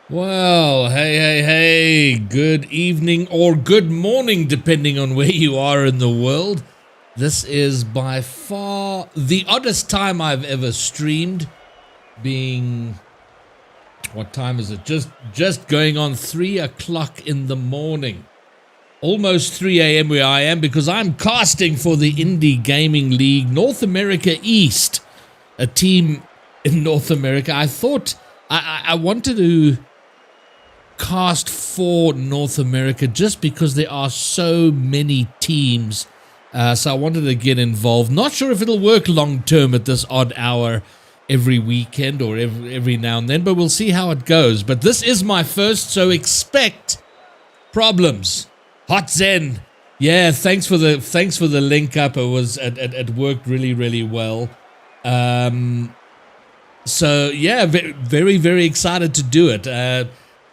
Well, hey, good evening or good morning, depending on where you are in the world. This is by far the oddest time I've ever streamed, being, what time is it? Just going on 3 o'clock in the morning. Almost 3 a.m. where I am, because I'm casting for the Indy Gaming League North America East, a team in North America. I thought I wanted to cast for North America just because there are so many teams, so I wanted to get involved. Not sure if it'll work long term at this odd hour every weekend or every now and then, but we'll see how it goes. But this is my first, so expect problems. Hot Zen, yeah, thanks for the link up. It worked really well. So yeah, very, very excited to do it.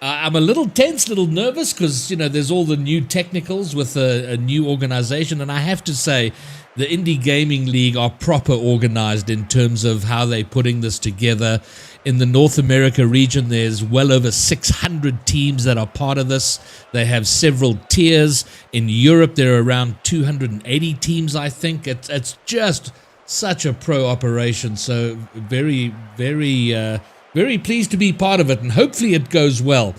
I'm a little tense, little nervous, because, you know, there's all the new technicals with a new organization, and I have to say, the Indie Gaming League are proper organized in terms of how they're putting this together. In the North America region, there's well over 600 teams that are part of this. They have several tiers. In Europe, there are around 280 teams, I think. It's just such a pro operation, so very, very Very pleased to be part of it, and hopefully it goes well.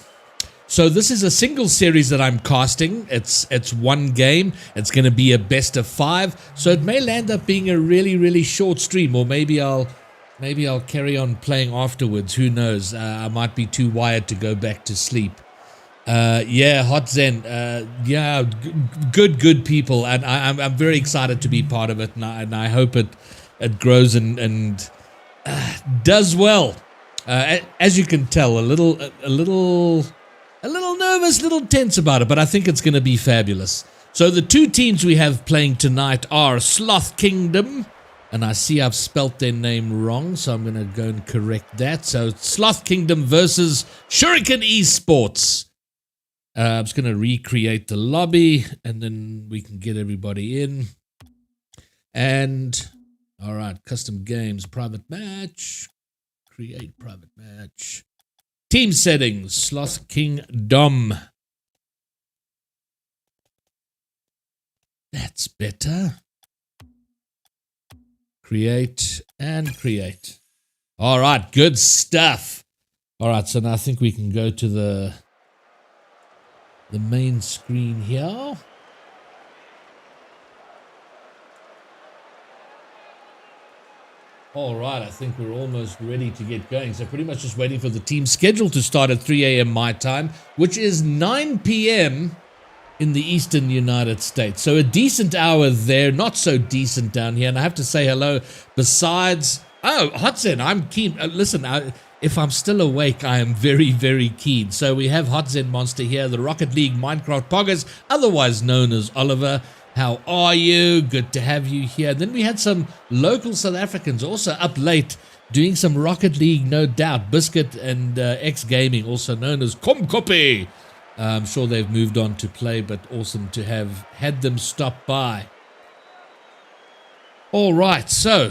So this is a single series that I'm casting. It's one game. It's going to be a best of 5. So it may land up being a really, really short stream, or maybe I'll carry on playing afterwards. Who knows? I might be too wired to go back to sleep. Yeah, Hot Zen. Yeah, good people, and I'm very excited to be part of it, and I hope it grows and does well. As you can tell, a little nervous, a little tense about it, but I think it's going to be fabulous. So the 2 teams we have playing tonight are Sloth Kingdom, and I see I've spelt their name wrong, so I'm going to go and correct that. So Sloth Kingdom versus Shuriken eSports. I'm just going to recreate the lobby, and then we can get everybody in. And, all right, custom games, private match, create private match. Team settings, Sloth Kingdom. That's better. Create and create. All right, good stuff. All right, so now I think we can go to the main screen here. All right, I think we're almost ready to get going. So pretty much just waiting for the team schedule to start at 3 a.m. my time, which is 9 p.m. in the eastern United States. So a decent hour there, not so decent down here. And I have to say hello. Besides, oh, Hotzen, I'm keen. Listen, if I'm still awake, I am very, very keen. So we have Hotzen Monster here, the Rocket League Minecraft Poggers, otherwise known as Oliver. How are you? Good to have you here. Then we had some local South Africans also up late doing some Rocket League, no doubt. Biscuit and X Gaming, also known as Komkopi. I'm sure they've moved on to play, but awesome to have had them stop by. All right, so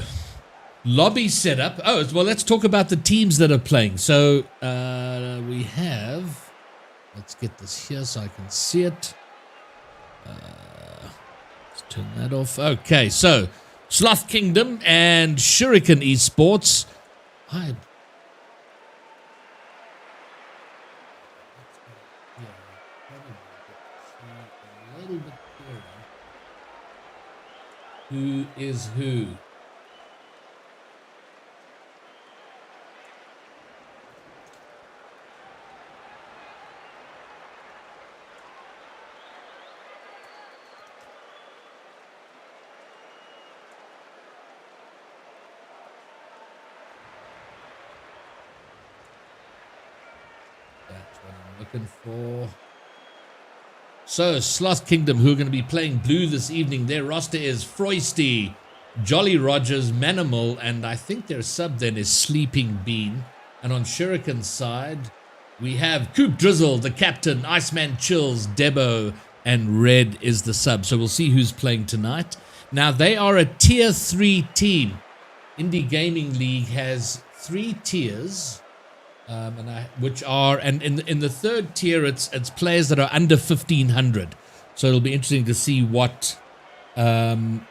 lobby setup. Oh, well, let's talk about the teams that are playing. So we have, let's get this here so I can see it. Let's turn that off. Okay, so Sloth Kingdom and Shuriken eSports. Who is who? That's what I'm looking for. So, Sloth Kingdom, who are going to be playing blue this evening, their roster is Froisty, Jolly Rogers, Manimal, and I think their sub then is Sleeping Bean. And on Shuriken's side, we have Coop Drizzle, the captain, Iceman Chills, Debo, and Red is the sub. So we'll see who's playing tonight. Now, they are a tier 3 team. Indy Gaming League has 3 tiers. Which are, and in the third tier, it's players that are under 1,500. So it'll be interesting to see what sort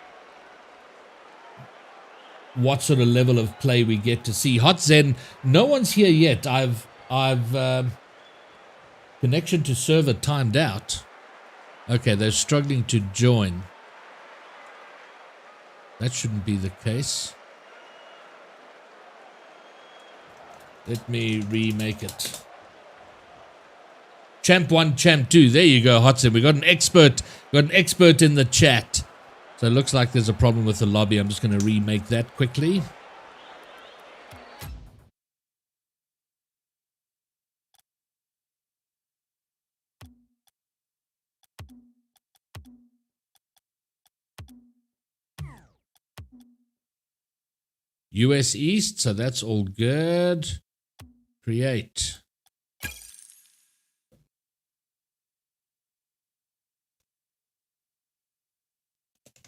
of level of play we get to see. Hot Zen, no one's here yet. I've connection to server timed out. Okay, they're struggling to join. That shouldn't be the case. Let me remake it. Champ 1, Champ 2. There you go, Hotson. We got an expert. Got an expert in the chat. So it looks like there's a problem with the lobby. I'm just going to remake that quickly. US East. So that's all good. Create.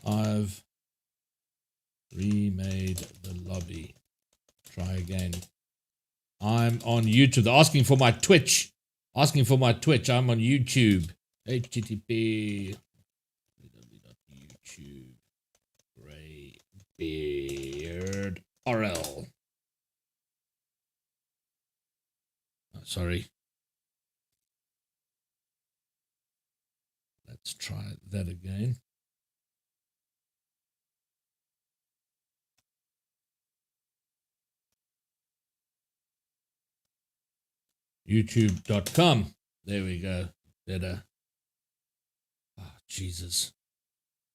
I've remade the lobby. Try again. I'm on YouTube. They're asking for my Twitch. Asking for my Twitch. I'm on YouTube. http www.youtube Greybeard RL. sorry. Let's try that again. YouTube.com. There we go. Better. Oh, Jesus.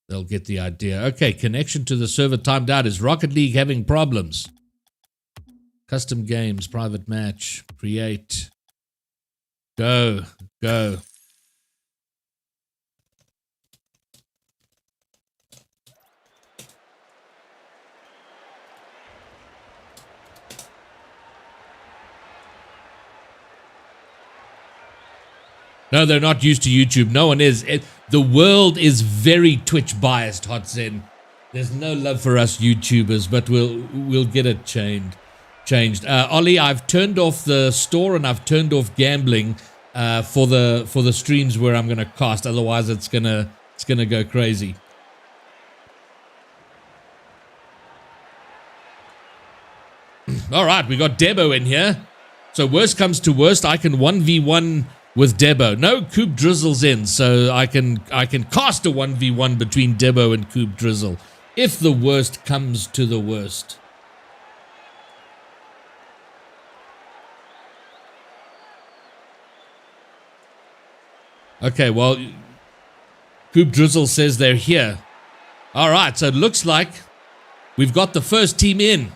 They'll get the idea. Okay, connection to the server timed out. Is Rocket League having problems? Custom games, private match, create. Go. No, they're not used to YouTube. No one is. The world is very Twitch biased, Hot Zen. There's no love for us YouTubers, but we'll get it changed. Ollie, I've turned off the store and I've turned off gambling for the streams where I'm gonna cast. Otherwise, it's gonna go crazy. All right, we got Debo in here. So worst comes to worst, I can 1v1 with Debo. No, Coop Drizzle's in, so I can cast a 1v1 between Debo and Coop Drizzle if the worst comes to the worst. Okay, well, Coop Drizzle says they're here. All right, so it looks like we've got the first team in.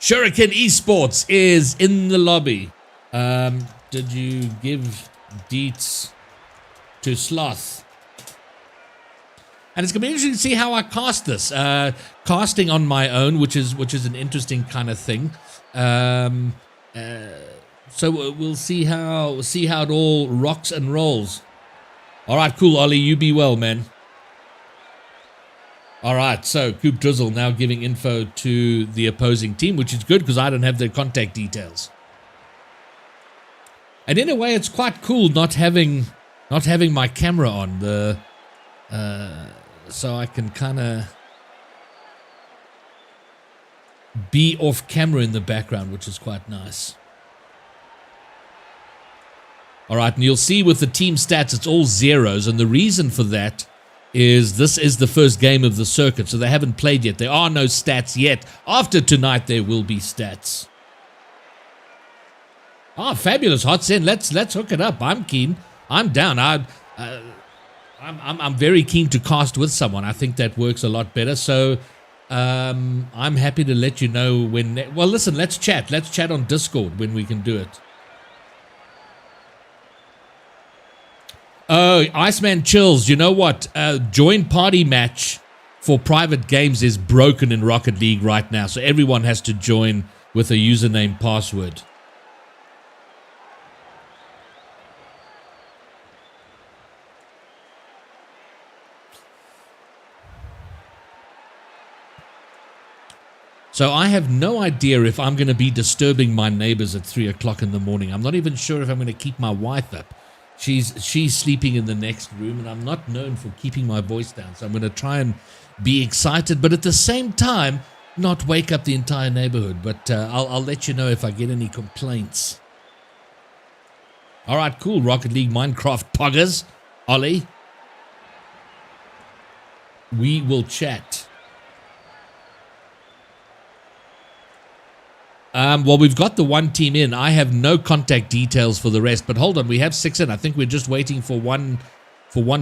Shuriken eSports is in the lobby. Did you give deets to Sloth? And it's gonna be interesting to see how I cast this. Casting on my own, which is an interesting kind of thing. So we'll see how it all rocks and rolls. All right, cool, Ollie. You be well, man. All right, so Coop Drizzle now giving info to the opposing team, which is good because I don't have their contact details. And in a way, it's quite cool not having my camera on so I can kind of be off camera in the background, which is quite nice. All right, and you'll see with the team stats, it's all zeros, and the reason for that is this is the first game of the circuit, so they haven't played yet. There are no stats yet. After tonight, there will be stats. Ah, fabulous, Hot Sen. Let's hook it up. I'm keen. I'm down. I'm very keen to cast with someone. I think that works a lot better. So I'm happy to let you know when. Well, listen, let's chat. Let's chat on Discord when we can do it. Oh, Iceman Chills. You know what? Join party match for private games is broken in Rocket League right now. So everyone has to join with a username password. So I have no idea if I'm going to be disturbing my neighbors at 3 o'clock in the morning. I'm not even sure if I'm going to keep my wife up. She's sleeping in the next room, and I'm not known for keeping my voice down. So I'm going to try and be excited, but at the same time, not wake up the entire neighborhood. But I'll let you know if I get any complaints. All right, cool. Rocket League Minecraft poggers. Ollie. We will chat. Well, we've got the one team in. I have no contact details for the rest, but hold on, we have 6 in. I think we're just waiting for one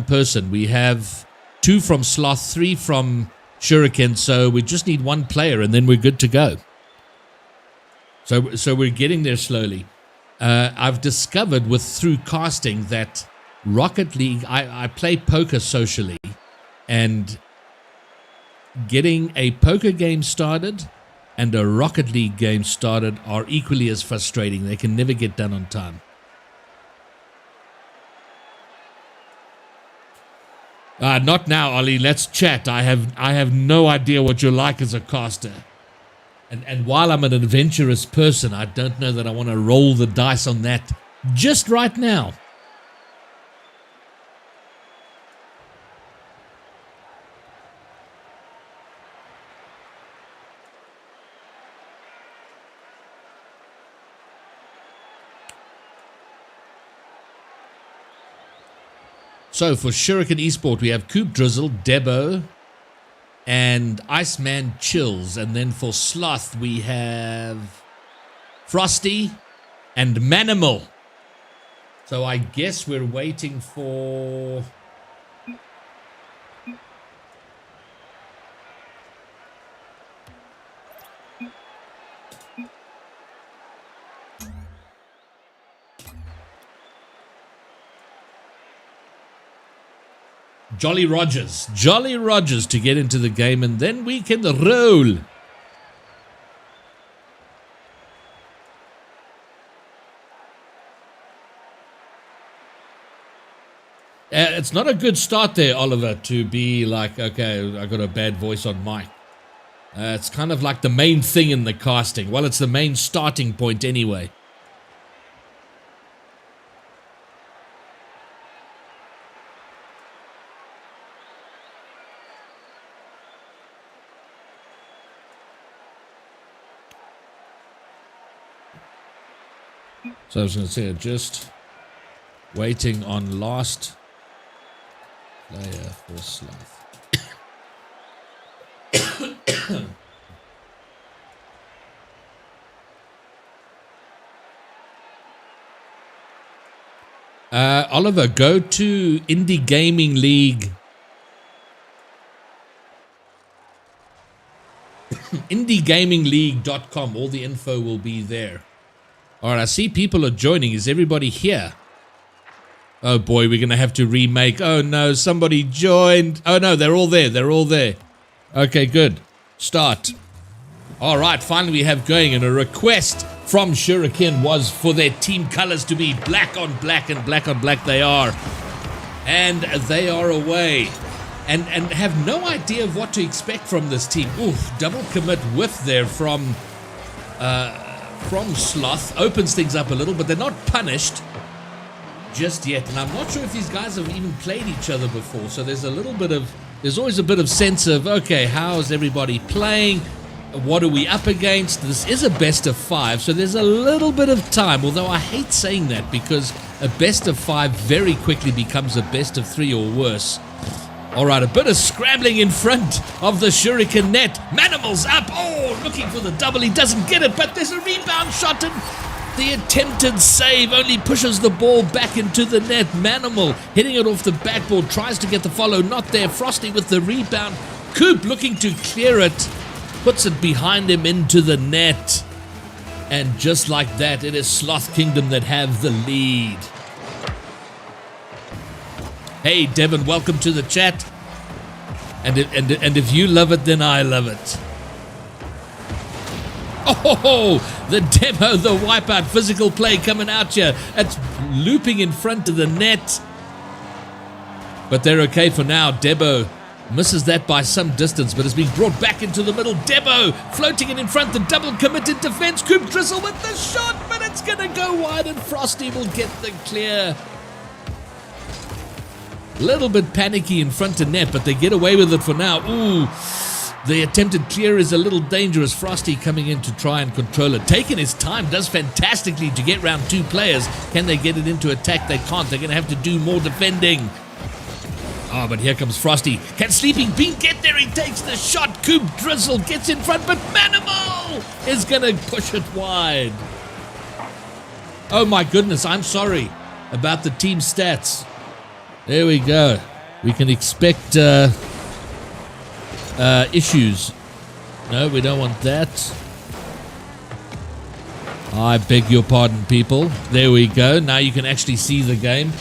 person. We have 2 from Sloth, 3 from Shuriken, so we just need 1 player, and then we're good to go. So we're getting there slowly. I've discovered through casting that Rocket League, I play poker socially, and getting a poker game started and a Rocket League game started are equally as frustrating. They can never get done on time. Not now, Ollie. Let's chat. I have no idea what you're like as a caster. And while I'm an adventurous person, I don't know that I want to roll the dice on that just right now. So for Shuriken eSport, we have Coop Drizzle, Debo, and Iceman Chills. And then for Sloth, we have Frosty and Manimal. So I guess we're waiting for... Jolly Rogers to get into the game, and then we can roll. It's not a good start there, Oliver, to be like, okay, I got a bad voice on mic. It's kind of like the main thing in the casting. Well, it's the main starting point anyway. So I was going to say, just waiting on last player for Sloth. Oliver, go to Indy Gaming League. IndyGamingLeague.com. All the info will be there. All right, I see people are joining. Is everybody here? Oh boy, we're going to have to remake. Oh no, somebody joined. Oh no, they're all there. They're all there. Okay, good. Start. All right, finally we have going, and a request from Shuriken was for their team colors to be black on black, and black on black they are. And they are away. And have no idea of what to expect from this team. Oof, double commit whiff there from Sloth. Opens things up a little, but they're not punished just yet. And I'm not sure if these guys have even played each other before. So there's always a bit of sense of, okay, how's everybody playing? What are we up against? This is a best of 5, so there's a little bit of time. Although I hate saying that, because a best of 5 very quickly becomes a best of 3 or worse. All right, a bit of scrambling in front of the Shuriken net. Manimal's up. Oh, looking for the double. He doesn't get it, but there's a rebound shot, and the attempted save only pushes the ball back into the net. Manimal hitting it off the backboard, tries to get the follow. Not there. Frosty with the rebound. Coop looking to clear it. Puts it behind him into the net. And just like that, it is Sloth Kingdom that have the lead. Hey, Devin, welcome to the chat. And if you love it, then I love it. Oh, the demo, the wipeout, physical play coming out here. It's looping in front of the net. But they're okay for now. Debo misses that by some distance, but is being brought back into the middle. Debo floating it in front, the double committed defense. Coop Drizzle with the shot, but it's going to go wide, and Frosty will get the clear. Little bit panicky in front of net, but they get away with it for now. Ooh, the attempted clear is a little dangerous. Frosty coming in to try and control it. Taking his time, does fantastically to get round 2 players. Can they get it into attack? They can't. They're going to have to do more defending. Oh, but here comes Frosty. Can Sleeping Bean get there? He takes the shot. Coop Drizzle gets in front, but Manimal is going to push it wide. Oh my goodness, I'm sorry about the team stats. There we go. We can expect issues. No, we don't want that. I beg your pardon, people. There we go. Now you can actually see the game.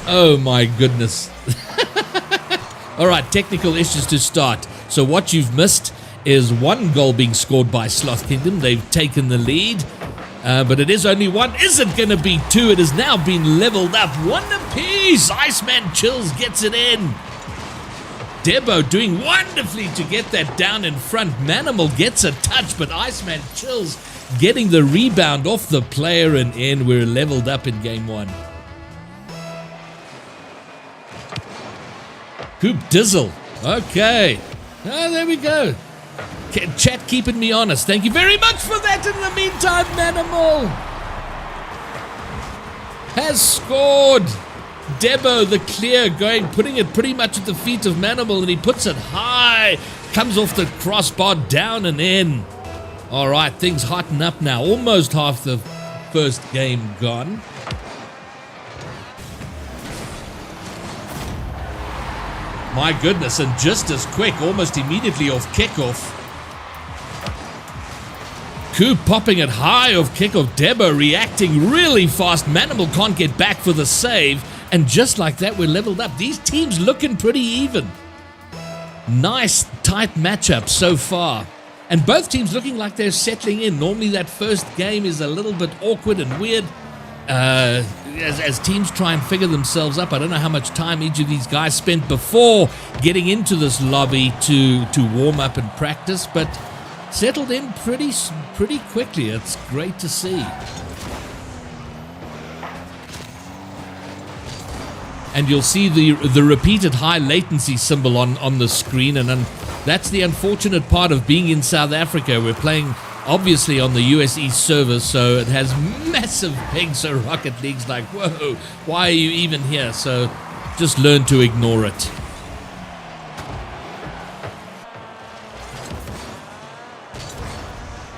Oh my goodness. All right, technical issues to start. So what you've missed is 1 goal being scored by Sloth Kingdom. They've taken the lead. But it is only 1. Is it going to be 2? It has now been leveled up. 1 apiece. Iceman Chills gets it in. Debo doing wonderfully to get that down in front. Manimal gets a touch, but Iceman Chills getting the rebound off the player and in. We're leveled up in game 1. Coop Dizzle. Okay. Oh, there we go. Chat keeping me honest. Thank you very much for that. In the meantime, Manimal has scored. Debo, the clear, putting it pretty much at the feet of Manimal, and he puts it high. Comes off the crossbar, down and in. All right, things hotting up now. Almost half the first game gone. My goodness, and just as quick, almost immediately off kickoff. Coop popping it high off kickoff. Debo reacting really fast. Manimal can't get back for the save. And just like that, we're leveled up. These teams looking pretty even. Nice, tight matchup so far. And both teams looking like they're settling in. Normally that first game is a little bit awkward and weird. As teams try and figure themselves up. I don't know how much time each of these guys spent before getting into this lobby to warm up and practice. But settled in pretty quickly. It's great to see. And you'll see the repeated high latency symbol on the screen, and that's the unfortunate part of being in South Africa. We're playing obviously on the US East server, so it has massive ping, so Rocket League's like, whoa, why are you even here? So just learn to ignore it.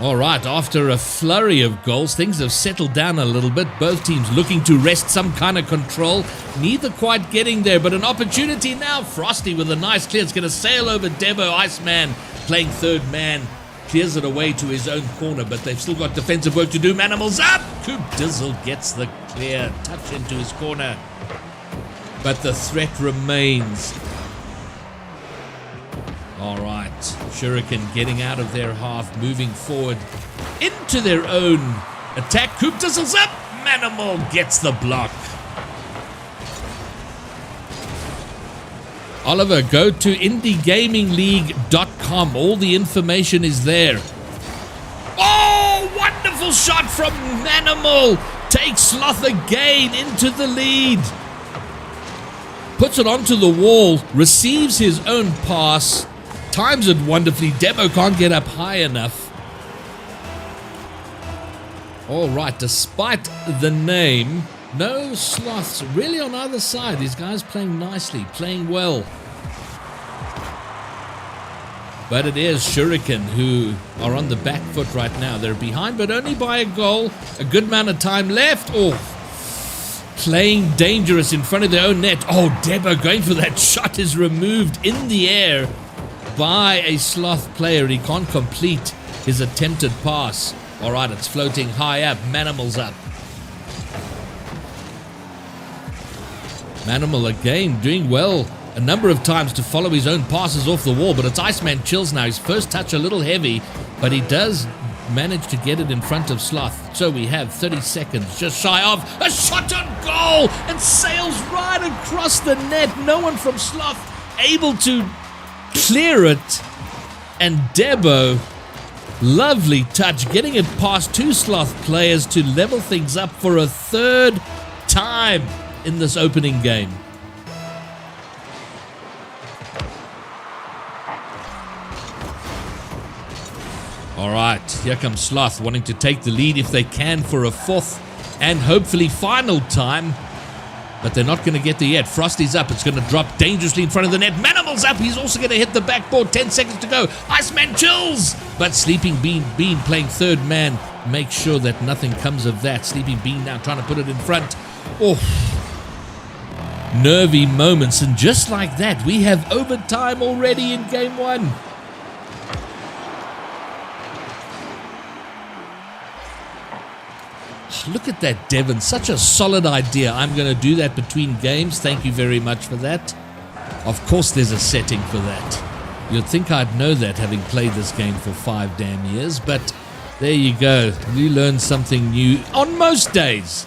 All right, after a flurry of goals, things have settled down a little bit. Both teams looking to wrest some kind of control. Neither quite getting there, but an opportunity now. Frosty with a nice clear. It's going to sail over Debo. Iceman playing third man. Clears it away to his own corner, but they've still got defensive work to do. Manimal's up. Coop Dizzle gets the clear. Touch into his corner. But the threat remains. All right, Shuriken getting out of their half, moving forward into their own attack. Coop Dizzles up. Manimal gets the block. Oliver, go to indygamingleague.com. All the information is there. Oh, wonderful shot from Manimal. Takes Sloth again into the lead. Puts it onto the wall, receives his own pass. Times it wonderfully. Debo can't get up high enough. All right, despite the name, no Sloths really on either side. These guys playing nicely, playing well. But it is Shuriken who are on the back foot right now. They're behind, but only by a goal. A good amount of time left. Oh, playing dangerous in front of their own net. Oh, Debo going for that shot is removed in the air by a Sloth player. He can't complete his attempted pass. All right, it's floating high up. Manimal's up. Manimal again doing well a number of times to follow his own passes off the wall, but it's Iceman Chills now. His first touch a little heavy, but he does manage to get it in front of Sloth. So we have 30 seconds just shy of a shot on goal and sails right across the net. No one from Sloth able to clear it, and Debo, lovely touch, getting it past two Sloth players to level things up for a third time in this opening game. All right, here comes Sloth wanting to take the lead if they can for a fourth and hopefully final time. But they're not going to get there yet. Frosty's up. It's going to drop dangerously in front of the net. Manimal's up. He's also going to hit the backboard. 10 seconds to go. Iceman Chills. But Sleeping Bean playing third man. Make sure that nothing comes of that. Sleeping Bean now trying to put it in front. Oh, nervy moments. And just like that, we have overtime already in game one. Look at that, Devon. Such a solid idea. I'm going to do that between games. Thank you very much for that. Of course, there's a setting for that. You'd think I'd know that, having played this game for 5 damn years. But there you go. You learn something new on most days.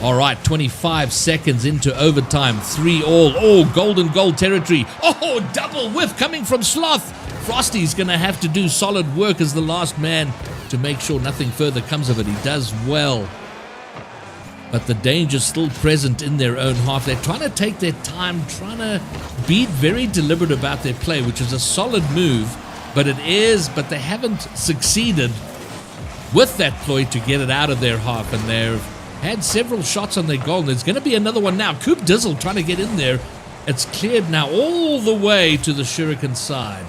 All right, 25 seconds into overtime. 3-all. Oh, golden goal territory. Oh, double whiff coming from Sloth. Frosty's going to have to do solid work as the last man to make sure nothing further comes of it. He does well. But the danger's still present in their own half. They're trying to take their time, trying to be very deliberate about their play, which is a solid move. But they haven't succeeded with that ploy to get it out of their half. And they've had several shots on their goal. There's going to be another one now. Coop Dizzle trying to get in there. It's cleared now all the way to the Shuriken side.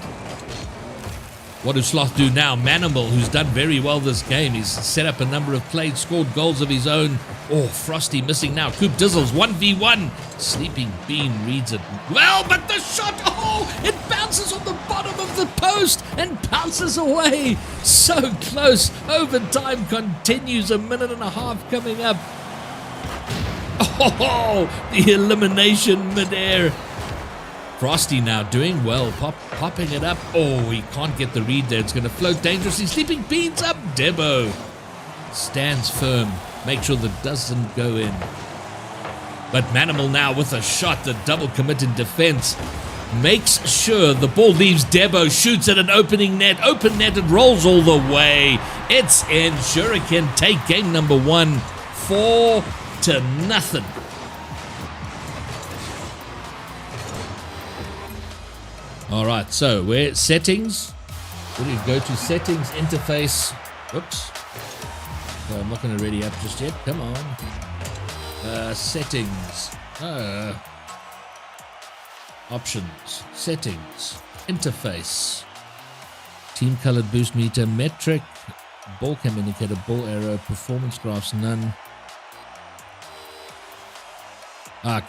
What does Sloth do now? Manimal, who's done very well this game. He's set up a number of plays, scored goals of his own. Oh, Frosty missing now. Coop Dizzle's 1v1. Sleeping Bean reads it well, but the shot, oh, it bounces on the bottom of the post and bounces away. So close. Overtime continues. A minute and a half coming up. Oh, the elimination midair. Frosty now doing well, popping it up. Oh, he can't get the read there. It's going to float dangerously. Sleeping Beans up. Debo stands firm. Make sure that doesn't go in. But Manimal now with a shot. The double commit in defense. Makes sure the ball leaves Debo. Shoots at an opening net. Open net. It rolls all the way. It's in. Shuriken take game number 1. 4-0. All right, so we're settings. We're going to go to settings, interface. Oops. No, I'm not going to ready up just yet. Come on. Settings. Options. Settings. Interface. Team colored boost meter. Metric. Ball cam indicator. Ball arrow. Performance graphs. None.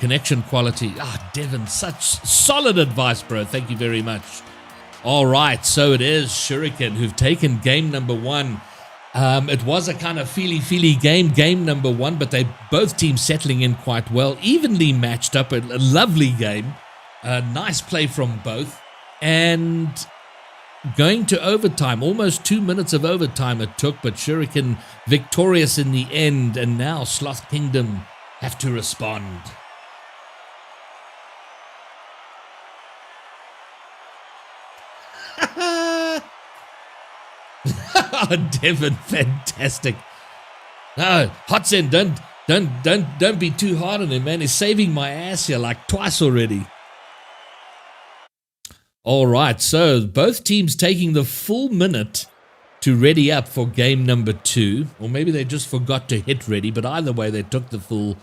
Connection quality. Devin, such solid advice, bro. Thank you very much. All right, so it is Shuriken who've taken game number 1. It was a kind of feely game number 1, but they both teams settling in quite well, evenly matched up. A lovely game. Nice play from both. And going to overtime, almost 2 minutes of overtime it took, but Shuriken victorious in the end, and now Sloth Kingdom have to respond. Devin, fantastic. No, Hotsen, don't be too hard on him, man. He's saving my ass here like twice already. All right, so both teams taking the full minute to ready up for game number 2, or maybe they just forgot to hit ready, but either way they took the full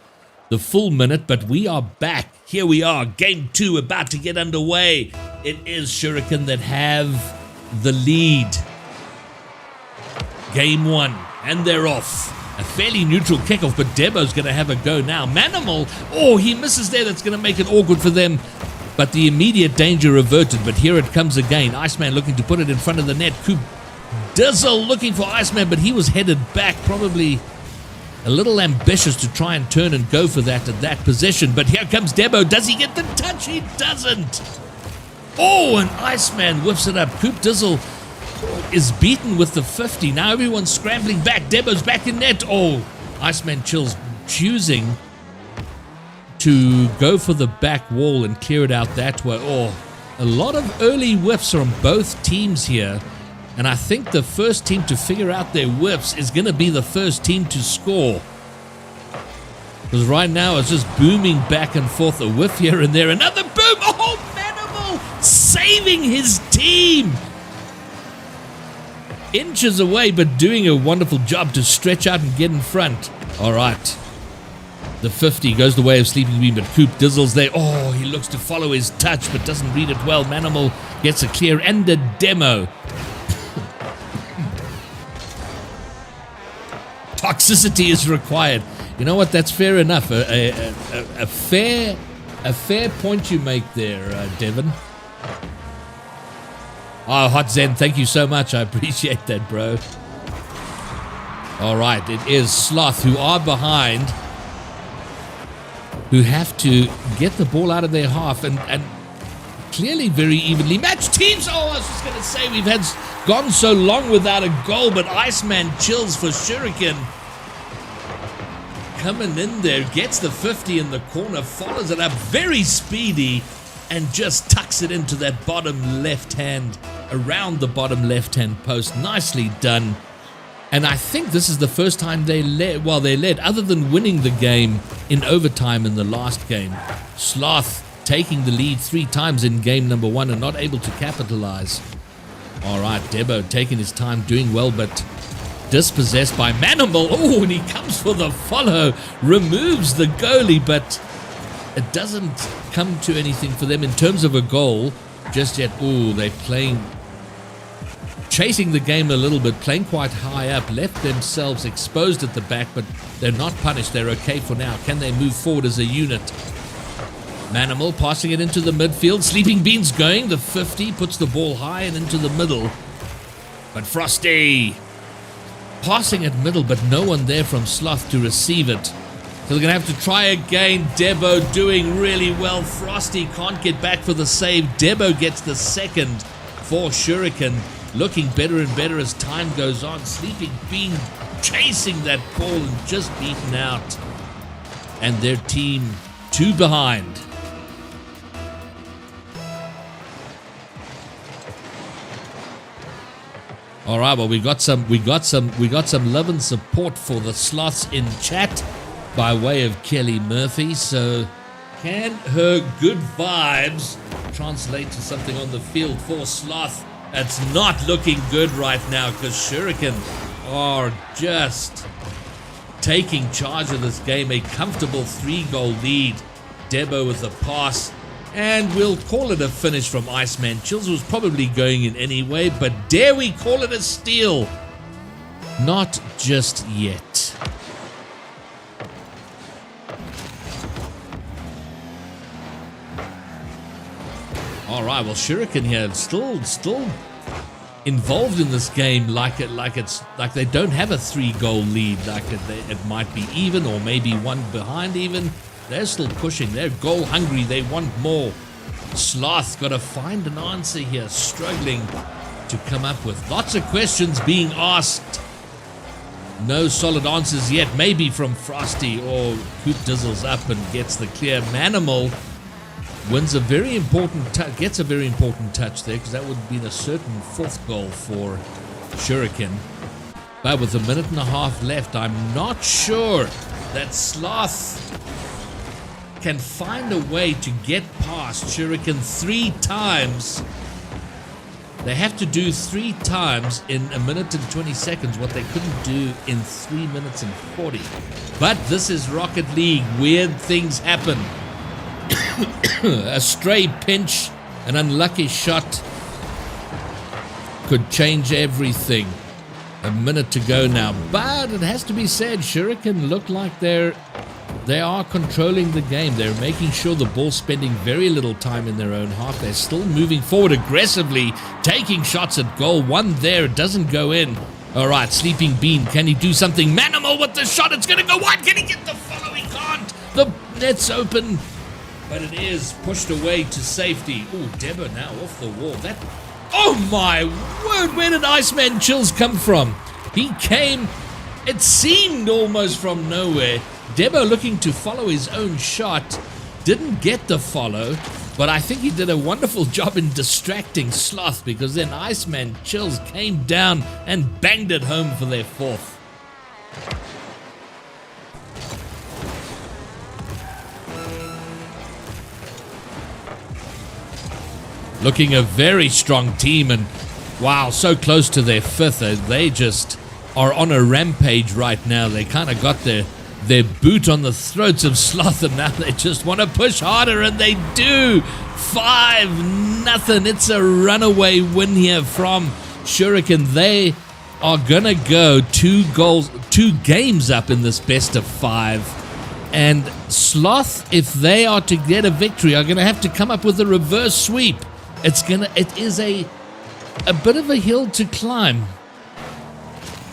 minute. But we are back. Here we are, game 2 about to get underway. It is Shuriken that have the lead. Game 1, and they're off. A fairly neutral kickoff, but Debo's going to have a go now. Manimal, oh, he misses there. That's going to make it awkward for them. But the immediate danger averted. But here it comes again. Iceman looking to put it in front of the net. Coop Dizzle looking for Iceman, but he was headed back. Probably a little ambitious to try and turn and go for that at that position. But here comes Debo. Does he get the touch? He doesn't. Oh, and Iceman whiffs it up. Coop Dizzle is beaten with the 50. Now everyone's scrambling back. Debo's back in net. Oh, Iceman Chills choosing to go for the back wall and clear it out that way. Oh, a lot of early whiffs from both teams here. And I think the first team to figure out their whiffs is going to be the first team to score. Because right now it's just booming back and forth. A whiff here and there. Another boom. Oh, Manimal saving his team. Inches away, but doing a wonderful job to stretch out and get in front. All right. The 50 goes the way of Sleeping Bean, but Coop Dizzle's there. Oh, he looks to follow his touch, but doesn't read it well. Manimal gets a clear and a demo. Toxicity is required. You know what? That's fair enough. A fair point you make there, Devin. Oh, Hot Zen, thank you so much. I appreciate that, bro. All right, it is Sloth who are behind, who have to get the ball out of their half, and clearly very evenly matched teams. Oh, I was just going to say, we've gone so long without a goal, but Iceman Chills for Shuriken. Coming in there, gets the 50 in the corner, follows it up very speedy, and just tucks it into that bottom left hand, around the bottom left hand post. Nicely done. And I think this is the first time they led, other than winning the game in overtime in the last game. Sloth taking the lead 3 times in game number 1 and not able to capitalize. All right, Debo taking his time, doing well, but Dispossessed by Manimal. Oh, and he comes for the follow. Removes the goalie, but it doesn't come to anything for them in terms of a goal just yet. Oh, they're chasing the game a little bit, playing quite high up, left themselves exposed at the back, but they're not punished. They're okay for now. Can they move forward as a unit? Manimal passing it into the midfield. Sleeping Beans going. The 50 puts the ball high and into the middle. But Frosty passing it middle, but no one there from Sloth to receive it. So they're going to have to try again. Debo doing really well. Frosty can't get back for the save. Debo gets the second for Shuriken. Looking better and better as time goes on. Sleeping Bean chasing that ball and just beaten out. And their team 2 behind. All right, well, we got some love and support for the Sloths in chat by way of Kelly Murphy. So can her good vibes translate to something on the field for Sloth? It's not looking good right now because Shuriken are just taking charge of this game. A comfortable 3-goal lead. Debo with the pass. And we'll call it a finish from Iceman Chills. Was probably going in anyway, but dare we call it a steal? Not just yet. All right, well, Shuriken here still involved in this game like they don't have a 3-goal lead. Like it might be even or maybe one behind even. They're still pushing. They're goal hungry. They want more. Sloth got to find an answer here. Struggling to come up with lots of questions being asked. No solid answers yet. Maybe from Frosty or Coop Dizzles up and gets the clear. Manimal wins a very important gets a very important touch there because that would have been a certain 4th goal for Shuriken. But with a minute and a half left, I'm not sure that Sloth can find a way to get past Shuriken 3 times. They have to do 3 times in a minute and 20 seconds what they couldn't do in 3 minutes and 40. But this is Rocket League. Weird things happen. A stray pinch, an unlucky shot could change everything. A minute to go now. But it has to be said, Shuriken look like they are controlling the game. They're making sure the ball's spending very little time in their own half. They're still moving forward aggressively, taking shots at goal. One there, it doesn't go in. All right, Sleeping Bean, can he do something? Manimal with the shot, it's going to go wide. Can he get the follow? He can't. The net's open, but it is pushed away to safety. Oh, Debo now off the wall. Oh my word, where did Iceman Chills come from? He came, it seemed almost from nowhere. Debo looking to follow his own shot, didn't get the follow, but I think he did a wonderful job in distracting Sloth because then Iceman Chills came down and banged it home for their 4th. Looking a very strong team and wow, so close to their 5th. They just are on a rampage right now. They kind of got their boot on the throats of Sloth, and now they just want to push harder, and they do. 5-0. It's a runaway win here from Shuriken. They are gonna go 2 games up in this best of 5, and Sloth, if they are to get a victory, are gonna have to come up with a reverse sweep. It is a bit of a hill to climb.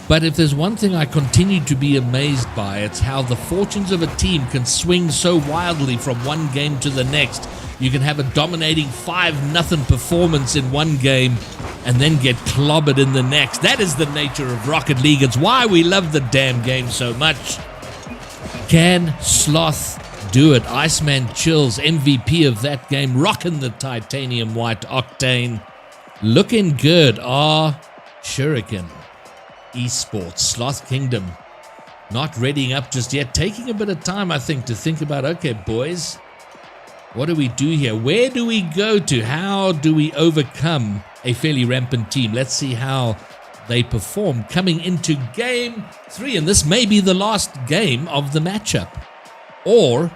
But if there's one thing I continue to be amazed by, it's how the fortunes of a team can swing so wildly from one game to the next. You can have a dominating 5-0 performance in one game and then get clobbered in the next. That is the nature of Rocket League. It's why we love the damn game so much. Can Sloth do it? Iceman Chills, MVP of that game, rocking the titanium white octane. Looking good. Shuriken. eSports, Sloth Kingdom, not readying up just yet, taking a bit of time, I think, to think about, okay, boys, what do we do here? Where do we go to? How do we overcome a fairly rampant team? Let's see how they perform coming into game 3. And this may be the last game of the matchup. Or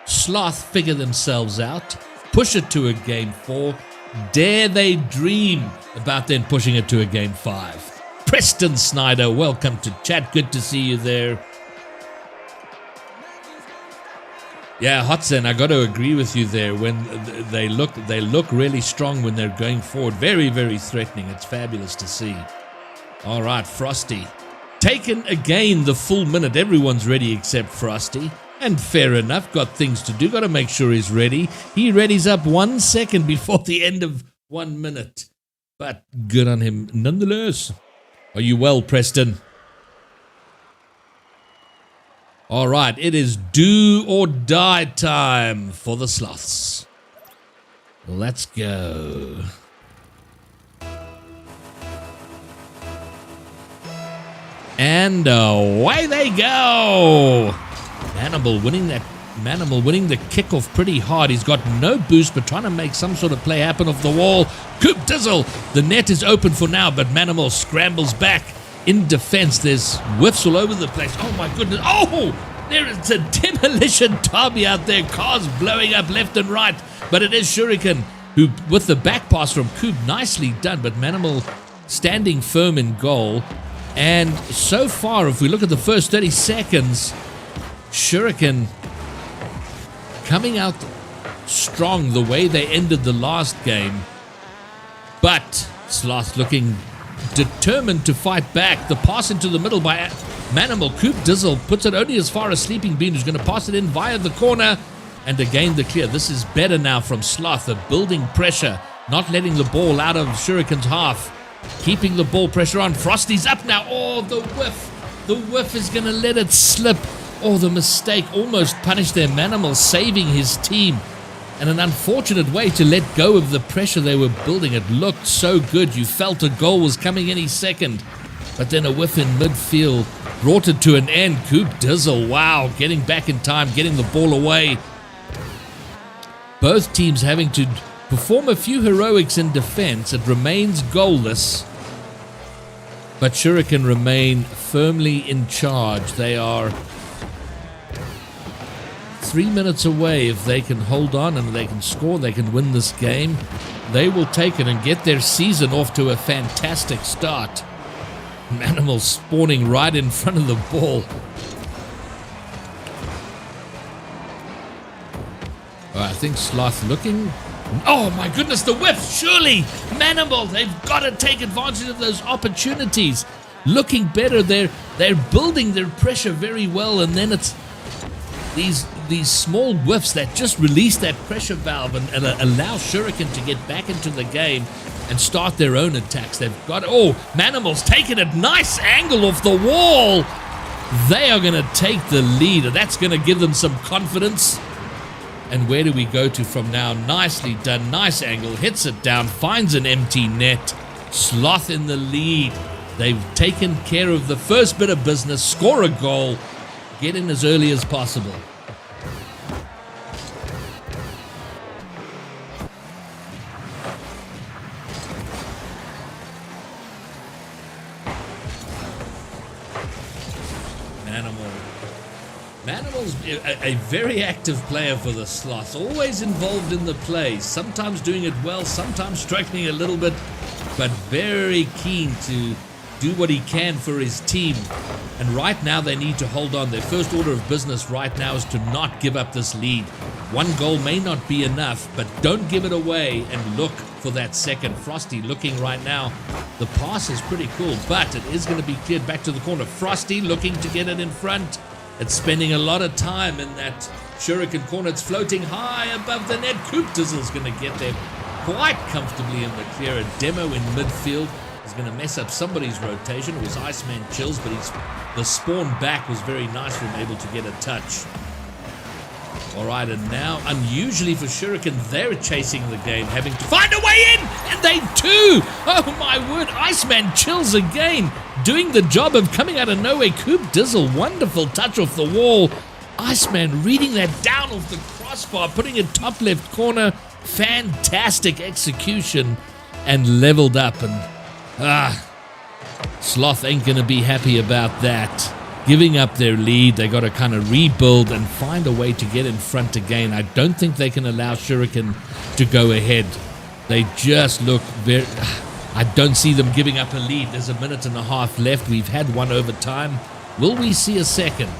Sloth figure themselves out, push it to a game 4. Dare they dream about then pushing it to a game 5. Preston Snyder, welcome to chat. Good to see you there. Yeah, Hotsen, I got to agree with you there. When they look really strong when they're going forward. Very, very threatening. It's fabulous to see. All right, Frosty. Taken again the full minute. Everyone's ready except Frosty. And fair enough, got things to do. Got to make sure he's ready. He readies up 1 second before the end of 1 minute. But good on him nonetheless. Are you well, Preston? All right, it is do or die time for the Sloths. Let's go. And away they go. Manimal winning the kickoff pretty hard. He's got no boost, but trying to make some sort of play happen off the wall. Coop Dizzle. The net is open for now, but Manimal scrambles back. In defense, there's whiffs all over the place. Oh my goodness. Oh, there is a demolition derby out there. Cars blowing up left and right. But it is Shuriken who, with the back pass from Coop, nicely done. But Manimal standing firm in goal. And so far, if we look at the first 30 seconds, Shuriken coming out strong the way they ended the last game. But Sloth looking determined to fight back. The pass into the middle by Manimal. Coop Dizzle puts it only as far as Sleeping Bean, who's going to pass it in via the corner. And again the clear. This is better now from Sloth. They're building pressure, not letting the ball out of Shuriken's half. Keeping the ball pressure on. Frosty's up now. Oh, the whiff. The whiff is going to let it slip. Oh, the mistake almost punished their Manimal, saving his team. And an unfortunate way to let go of the pressure they were building. It looked so good. You felt a goal was coming any second. But then a whiff in midfield brought it to an end. Coop Dizzle, wow, getting back in time, getting the ball away. Both teams having to perform a few heroics in defense. It remains goalless. But Shuriken remain firmly in charge. They are 3 minutes away. If they can hold on and they can score, they can win this game. They will take it and get their season off to a fantastic start. Manimal spawning right in front of the ball. I think Sloth looking. Oh my goodness, the whiff! Surely, Manimal, they've got to take advantage of those opportunities. Looking better, they're building their pressure very well, and then it's these small whiffs that just release that pressure valve and allow Shuriken to get back into the game and start their own attacks. They've got, oh, Manimal's taking a nice angle off the wall. They are going to take the lead, and that's going to give them some confidence. And where do we go to from now? Nicely done, nice angle, hits it down, finds an empty net. Sloth in the lead. They've taken care of the first bit of business, score a goal, get in as early as possible. Manimal's a very active player for the Sloth, always involved in the play, sometimes doing it well, sometimes struggling a little bit, but very keen to do what he can for his team. And right now they need to hold on. Their first order of business right now is to not give up this lead. One goal may not be enough, but don't give it away and look for that second. Frosty looking right now. The pass is pretty cool, but it is going to be cleared back to the corner. Frosty looking to get it in front. It's spending a lot of time in that Shuriken corner. It's floating high above the net. Coop Dizzle's going to get there quite comfortably in the clear. A demo in midfield is going to mess up somebody's rotation. It was Iceman Chills, but the spawn back was very nice for him, able to get a touch. All right, and now, unusually for Shuriken, they're chasing the game, having to find a way in, and they do! Oh my word, Iceman Chills again, doing the job of coming out of nowhere. Coop Dizzle, wonderful touch off the wall. Iceman reading that down off the crossbar, putting it top left corner. Fantastic execution, and leveled up. And Sloth ain't going to be happy about that. Giving up their lead, they got to kind of rebuild and find a way to get in front again. I don't think they can allow Shuriken to go ahead. They just look very... I don't see them giving up a lead. There's a minute and a half left. We've had one overtime. Will we see a second?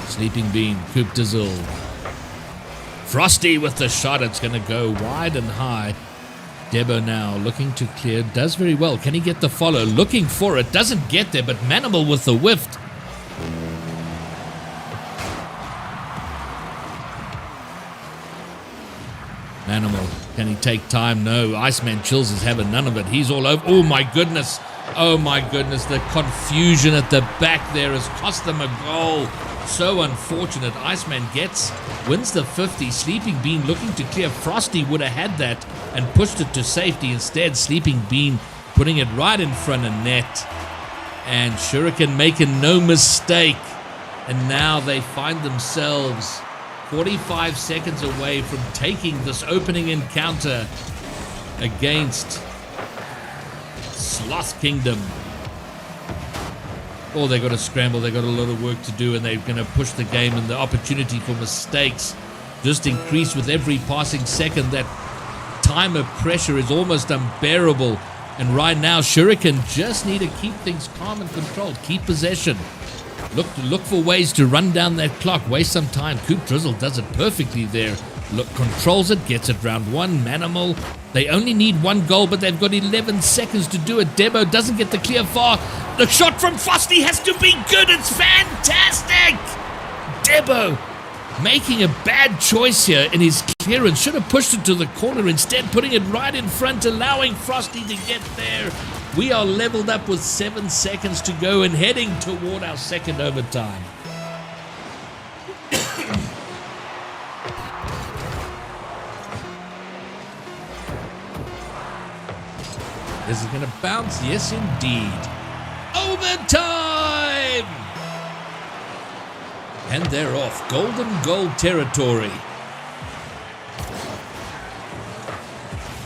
Sleeping Bean, Coop Dizzle. Frosty with the shot. It's going to go wide and high. Debo now looking to clear. Does very well. Can he get the follow? Looking for it. Doesn't get there, but Manimal with the whiff. Manimal, can he take time? No. Iceman Chills is having none of it. He's all over. Oh, my goodness. Oh, my goodness. The confusion at the back there has cost them a goal. So unfortunate. Iceman wins the 50. Sleeping Bean looking to clear. Frosty would have had that and pushed it to safety. Instead, Sleeping Bean putting it right in front of net. And Shuriken making no mistake. And now they find themselves 45 seconds away from taking this opening encounter against Sloth Kingdom. Oh, they got to scramble. They got a lot of work to do, and they're going to push the game, and the opportunity for mistakes just increase with every passing second. That time of pressure is almost unbearable. And right now, Shuriken just need to keep things calm and controlled. Keep possession. Look for ways to run down that clock. Waste some time. Coop Drizzle does it perfectly there. Controls it, gets it round one. Manimal, they only need one goal, but they've got 11 seconds to do it. Debo doesn't get the clear far. The shot from Frosty has to be good. It's fantastic. Debo making a bad choice here in his clearance. Should have pushed it to the corner. Instead, putting it right in front, allowing Frosty to get there. We are leveled up with 7 seconds to go and heading toward our second overtime. Is it going to bounce? Yes, indeed. Overtime! And they're off. Golden goal territory.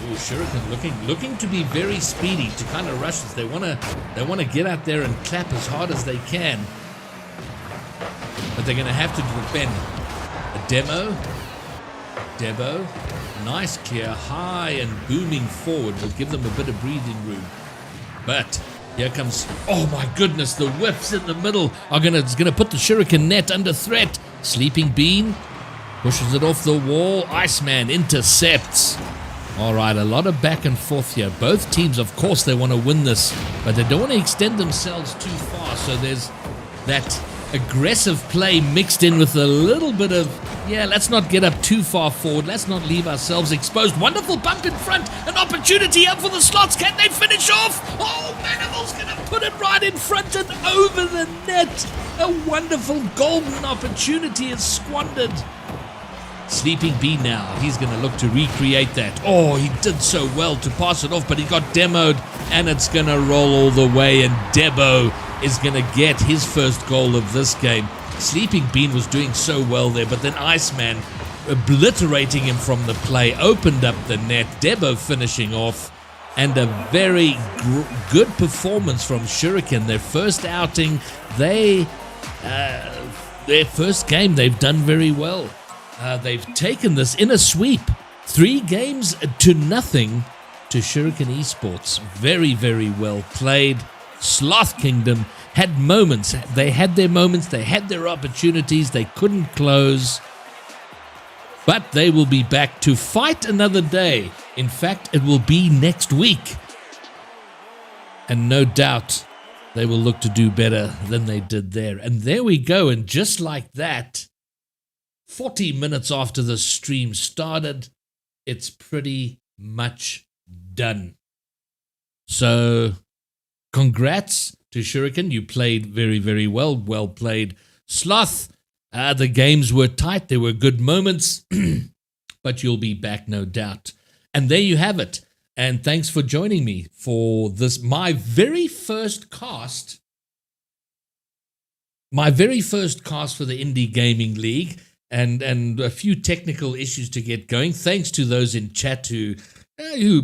Ooh, Shuriken looking to be very speedy to kind of rush this. They want to get out there and clap as hard as they can. But they're going to have to defend. A Debo. Nice clear, high and booming forward will give them a bit of breathing room. But here comes, oh my goodness, the whiffs in the middle it's gonna put the Shuriken net under threat. Sleeping Bean pushes it off the wall. Iceman intercepts. All right, a lot of back and forth here. Both teams, of course, they want to win this, but they don't want to extend themselves too far. So there's that aggressive play mixed in with a little bit of, let's not get up too far forward. Let's not leave ourselves exposed. Wonderful bump in front. An opportunity up for the Sloths. Can they finish off? Oh, Manimal's going to put it right in front and over the net. A wonderful golden opportunity is squandered. Sleeping Bean now. He's going to look to recreate that. Oh, he did so well to pass it off, but he got demoed, and it's going to roll all the way, and Debo is going to get his first goal of this game. Sleeping Bean was doing so well there, but then Iceman, obliterating him from the play, opened up the net. Debo finishing off, and a very good performance from Shuriken. Their first outing, their first game, they've done very well. They've taken this in a sweep, 3-0 to Shuriken eSports. Very, very well played. Sloth Kingdom had moments. They had their moments. They had their opportunities. They couldn't close. But they will be back to fight another day. In fact, it will be next week. And no doubt they will look to do better than they did there. And there we go. And just like that, 40 minutes after the stream started, it's pretty much done. So, congrats to Shuriken. You played very, very well. Well played. Sloth, the games were tight. There were good moments. But you'll be back, no doubt. And there you have it. And thanks for joining me for this, my very first cast my very first cast for the Indie Gaming League, and a few technical issues to get going. Thanks to those in chat who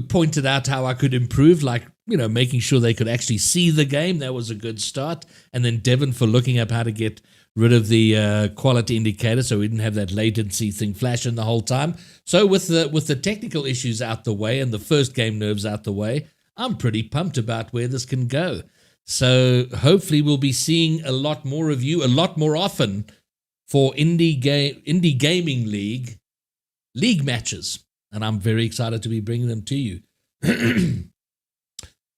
pointed out how I could improve, like, making sure they could actually see the game. That was a good start. And then Devin for looking up how to get rid of the quality indicator so we didn't have that latency thing flashing the whole time. So with the technical issues out the way and the first game nerves out the way, I'm pretty pumped about where this can go. So hopefully we'll be seeing a lot more of you a lot more often for Indie Gaming League matches. And I'm very excited to be bringing them to you.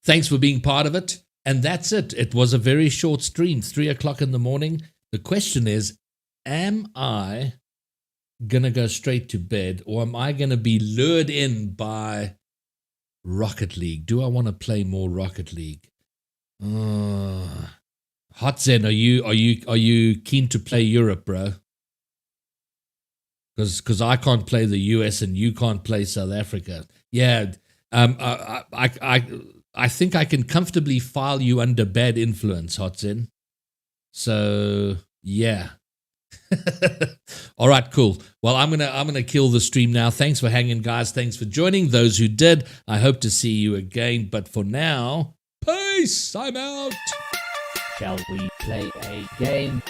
Thanks for being part of it. And that's it. It was a very short stream, 3 o'clock in the morning. The question is, am I going to go straight to bed, or am I going to be lured in by Rocket League? Do I want to play more Rocket League? Hot Zen, are you keen to play Europe, bro? Because I can't play the US and you can't play South Africa. Yeah, I think I can comfortably file you under bad influence, Hot Zen. So yeah. All right, cool. Well, I'm gonna kill the stream now. Thanks for hanging, guys. Thanks for joining. Those who did, I hope to see you again. But for now, peace. I'm out. Shall we play a game?